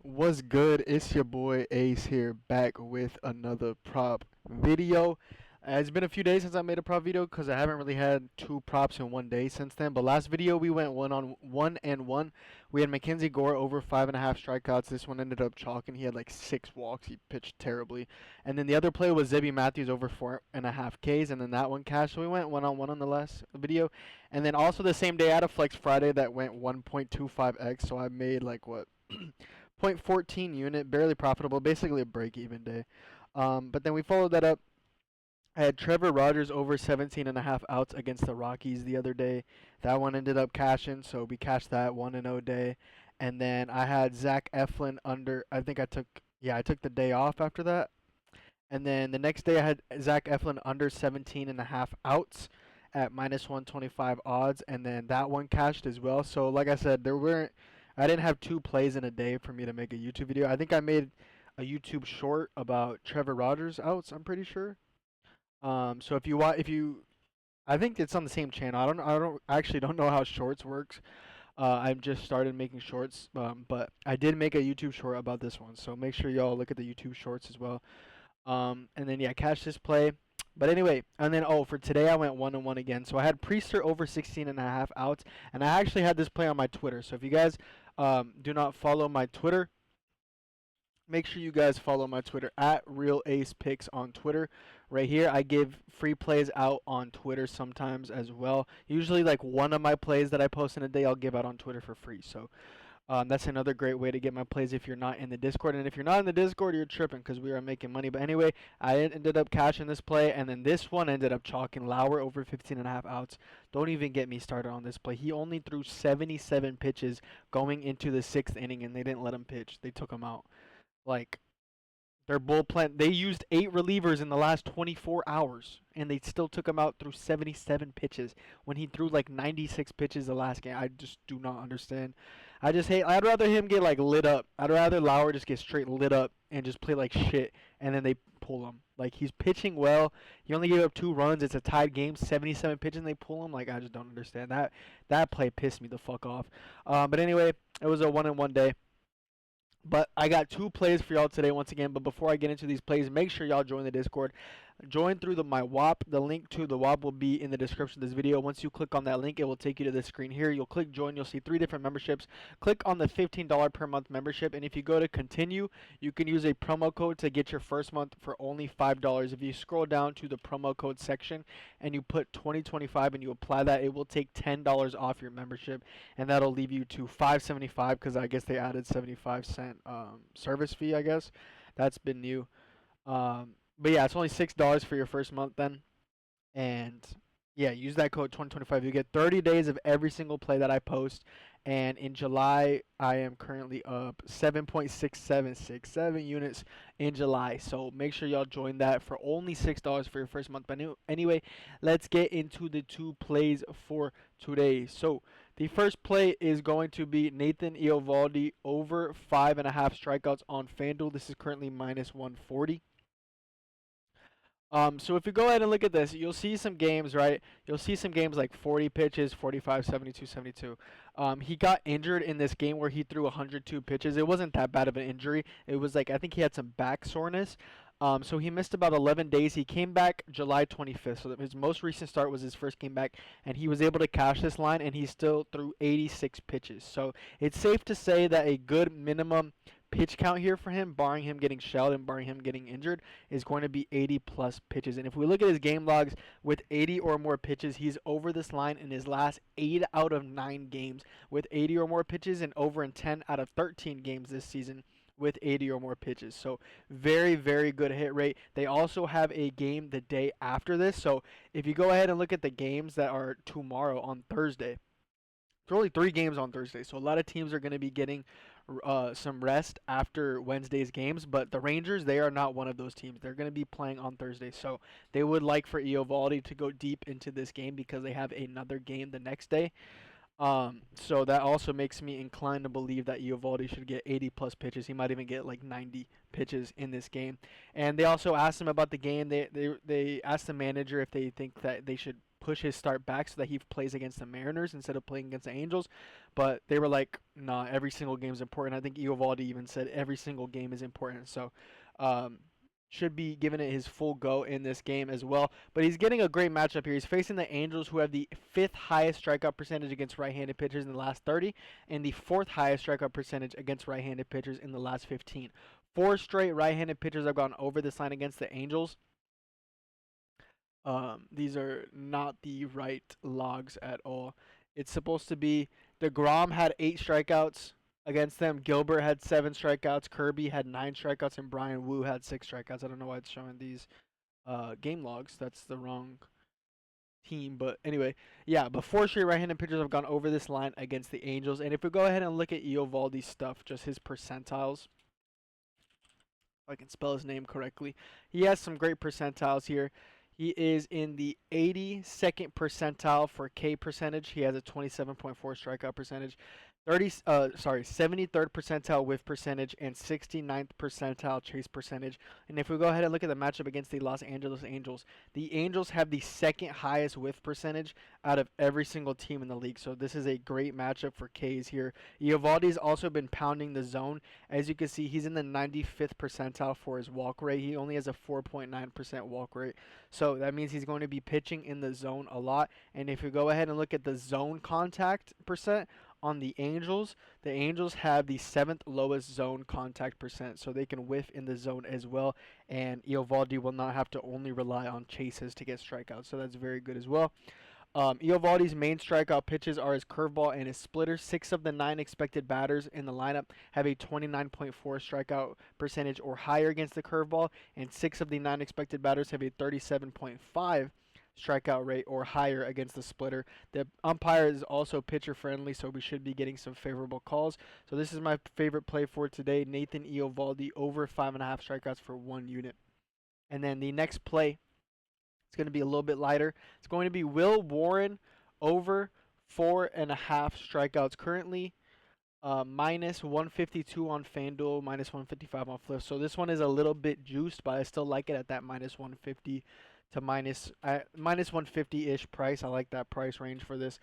What's good? It's your boy Ace here, back with another prop video. It's been a few days since I made a prop video because I haven't really had two props in one day since then. But last video we went 1-on-1. We had Mackenzie Gore over 5.5 strikeouts. This one ended up chalking. He had like 6 walks. He pitched terribly. And then the other play was Zebby Matthews over 4.5 Ks, and then that one cashed. So we went 1-on-1 on the last video. And then also the same day I had a Flex Friday that went 1.25x. So I made like what? 0.14 unit, barely profitable, basically a break-even day. But then we followed that up. I had Trevor Rogers over 17.5 outs against the Rockies the other day. That one ended up cashing, so we cashed that 1-0 day. And then I had Zach Eflin under. I took the day off after that. And then the next day I had Zach Eflin under 17.5 outs at minus 125 odds, and then that one cashed as well. So like I said, I didn't have two plays in a day for me to make a YouTube video. I think I made a YouTube short about Trevor Rogers outs. I'm pretty sure. So I think it's on the same channel. I actually don't know how shorts works. I've just started making shorts, but I did make a YouTube short about this one. So make sure y'all look at the YouTube shorts as well. And then yeah, catch this play. But anyway, and then for today I went 1-on-1 again. So I had Priester over 16.5 outs, and I actually had this play on my Twitter. So if you guys do not follow my Twitter, make sure you guys follow my Twitter at RealAcePicks on Twitter. Right here, I give free plays out on Twitter sometimes as well. Usually, like one of my plays that I post in a day, I'll give out on Twitter for free. So that's another great way to get my plays if you're not in the Discord. And if you're not in the Discord, you're tripping because we are making money. But anyway, I ended up cashing this play, and then this one ended up chalking Lauer over 15.5 outs. Don't even get me started on this play. He only threw 77 pitches going into the 6th inning, and they didn't let him pitch. They took him out. Like, their bullpen, they used 8 relievers in the last 24 hours, and they still took him out through 77 pitches when he threw like 96 pitches the last game. I just do not understand. I'd rather him get like lit up. I'd rather Lauer just get straight lit up and just play like shit, and then they pull him. Like, he's pitching well. He only gave up 2 runs. It's a tied game, 77 pitches, and they pull him. Like, I just don't understand that. That play pissed me the fuck off. But anyway, it was a 1-on-1 day. But I got 2 plays for y'all today once again. But before I get into these plays, make sure y'all join the Discord. Join through my WAP. The link to the WAP will be in the description of this video. Once you click on that link, it will take you to this screen here. You'll click join. You'll see 3 different memberships. Click on the $15 per month membership. And if you go to continue, you can use a promo code to get your first month for only $5. If you scroll down to the promo code section and you put 2025 and you apply that, it will take $10 off your membership. And that'll leave you to $5.75 because I guess they added 75-cent service fee, I guess. That's been new. But yeah, it's only $6 for your first month then. And yeah, use that code 2025. You get 30 days of every single play that I post. And in July, I am currently up 7.6767 units in July. So make sure y'all join that for only $6 for your first month. But anyway, let's get into the 2 plays for today. So the first play is going to be Nathan Eovaldi over 5.5 strikeouts on FanDuel. This is currently minus 140. So if you go ahead and look at this, you'll see some games, right? You'll see some games like 40 pitches, 45, 72, 72. He got injured in this game where he threw 102 pitches. It wasn't that bad of an injury. It was like, I think he had some back soreness. So he missed about 11 days. He came back July 25th. So his most recent start was his first game back, and he was able to cash this line, and he still threw 86 pitches. So it's safe to say that a good minimum pitch count here for him, barring him getting shelled and barring him getting injured, is going to be 80 plus pitches. And if we look at his game logs with 80 or more pitches, he's over this line in his last 8 out of 9 games with 80 or more pitches, and over in 10 out of 13 games this season with 80 or more pitches. So very, very good hit rate. They also have a game the day after this. So if you go ahead and look at the games that are tomorrow on Thursday, there are only 3 games on Thursday, so a lot of teams are going to be getting some rest after Wednesday's games. But the Rangers, they are not one of those teams. They're going to be playing on Thursday, so they would like for Eovaldi to go deep into this game because they have another game the next day. So that also makes me inclined to believe that Eovaldi should get 80 plus pitches. He might even get like 90 pitches in this game. And they also asked him about the game. They asked the manager if they think that they should push his start back so that he plays against the Mariners instead of playing against the Angels. but they were like, nah, every single game is important. I think Eovaldi even said every single game is important. So, um, should be giving it his full go in this game as well. But he's getting a great matchup here. He's facing the Angels, who have the fifth highest strikeout percentage against right-handed pitchers in the last 30, and the fourth highest strikeout percentage against right-handed pitchers in the last 15. Four straight right-handed pitchers have gone over this line against the Angels. These are not the right logs at all. It's supposed to be DeGrom had 8 strikeouts against them. Gilbert had 7 strikeouts. Kirby had 9 strikeouts, and Brian Wu had 6 strikeouts. I don't know why it's showing these game logs. That's the wrong team. But anyway, yeah, but 4 straight right-handed pitchers have gone over this line against the Angels. And if we go ahead and look at Eovaldi's stuff, just his percentiles, if I can spell his name correctly, he has some great percentiles here. He is in the 82nd percentile for K percentage. He has a 27.4 strikeout percentage. 73rd percentile whiff percentage and 69th percentile chase percentage. And if we go ahead and look at the matchup against the Los Angeles Angels, the Angels have the second highest whiff percentage out of every single team in the league. So this is a great matchup for K's here. Eovaldi's also been pounding the zone. As you can see, he's in the 95th percentile for his walk rate. He only has a 4.9% walk rate. So that means he's going to be pitching in the zone a lot. And if you go ahead and look at the zone contact percent, on the Angels have the 7th lowest zone contact percent, so they can whiff in the zone as well, and Eovaldi will not have to only rely on chases to get strikeouts, so that's very good as well. Eovaldi's main strikeout pitches are his curveball and his splitter. 6 of the 9 expected batters in the lineup have a 29.4 strikeout percentage or higher against the curveball, and 6 of the 9 expected batters have a 37.5 strikeout rate or higher against the splitter. The umpire is also pitcher friendly, so we should be getting some favorable calls. So this is my favorite play for today. Nathan Eovaldi over 5.5 strikeouts for 1 unit. And then the next play, it's going to be a little bit lighter. It's going to be Will Warren over 4.5 strikeouts currently. Minus 152 on FanDuel, minus 155 on Flip. So this one is a little bit juiced, but I still like it at that minus 150 to minus 150-ish price. I like that price range for this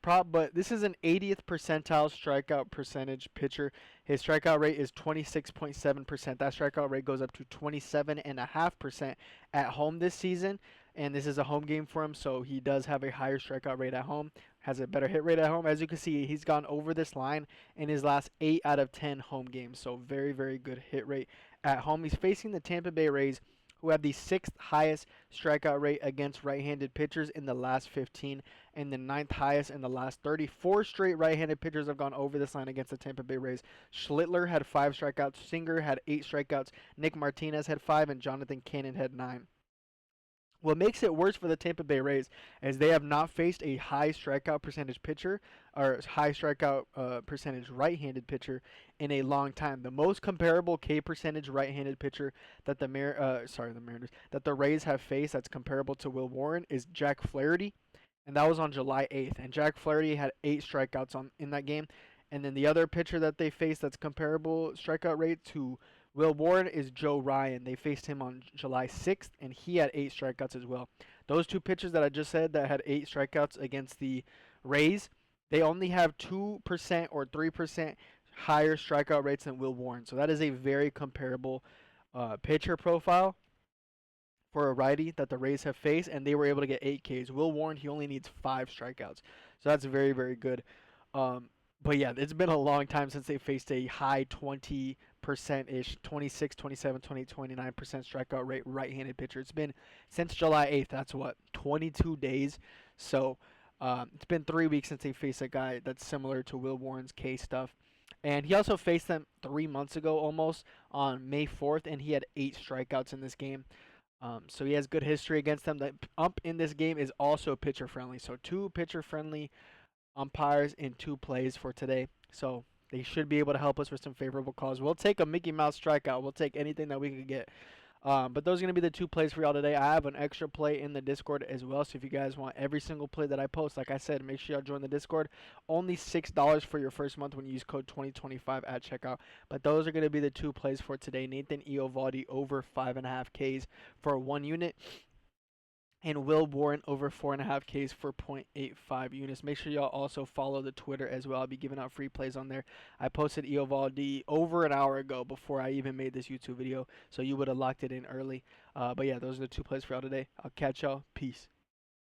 prop. But this is an 80th percentile strikeout percentage pitcher. His strikeout rate is 26.7%. That strikeout rate goes up to 27.5% at home this season. And this is a home game for him, so he does have a higher strikeout rate at home, has a better hit rate at home. As you can see, he's gone over this line in his last 8 out of 10 home games, so very, very good hit rate at home. He's facing the Tampa Bay Rays, who have the 6th highest strikeout rate against right-handed pitchers in the last 15 and the 9th highest in the last 30. 4 straight right-handed pitchers have gone over this line against the Tampa Bay Rays. Schlittler had 5 strikeouts, Singer had 8 strikeouts, Nick Martinez had 5, and Jonathan Cannon had 9. What makes it worse for the Tampa Bay Rays is they have not faced a high strikeout percentage pitcher or high strikeout percentage right-handed pitcher in a long time. The most comparable K percentage right-handed pitcher that the Mariners that the Rays have faced that's comparable to Will Warren is Jack Flaherty, and that was on July 8th. And Jack Flaherty had 8 strikeouts in that game. And then the other pitcher that they faced that's comparable strikeout rate to Will Warren is Joe Ryan. They faced him on July 6th, and he had 8 strikeouts as well. Those 2 pitchers that I just said that had 8 strikeouts against the Rays, they only have 2% or 3% higher strikeout rates than Will Warren. So that is a very comparable pitcher profile for a righty that the Rays have faced, and they were able to get 8 Ks. Will Warren, he only needs 5 strikeouts. So that's very, very good. But yeah, it's been a long time since they faced a high 20%-ish, 26, 27, 28, 29% strikeout rate right-handed pitcher. It's been since July 8th. That's what, 22 days. So it's been 3 weeks since they faced a guy that's similar to Will Warren's K stuff. And he also faced them 3 months ago almost on May 4th, and he had 8 strikeouts in this game. So he has good history against them. The ump in this game is also pitcher-friendly. So 2 pitcher-friendly umpires in 2 plays for today. So they should be able to help us with some favorable calls. We'll take a Mickey Mouse strikeout. We'll take anything that we can get. But those are going to be the 2 plays for y'all today. I have an extra play in the Discord as well. So if you guys want every single play that I post, like I said, make sure y'all join the Discord. Only $6 for your first month when you use code 2025 at checkout. But those are going to be the 2 plays for today. Nathan Eovaldi over 5.5 Ks for 1 unit. and will warrant over 4.5Ks for 0.85 units. Make sure y'all also follow the Twitter as well. I'll be giving out free plays on there. I posted Eovaldi over an hour ago before I even made this YouTube video, so you would have locked it in early. But yeah, those are the 2 plays for y'all today. I'll catch y'all. Peace.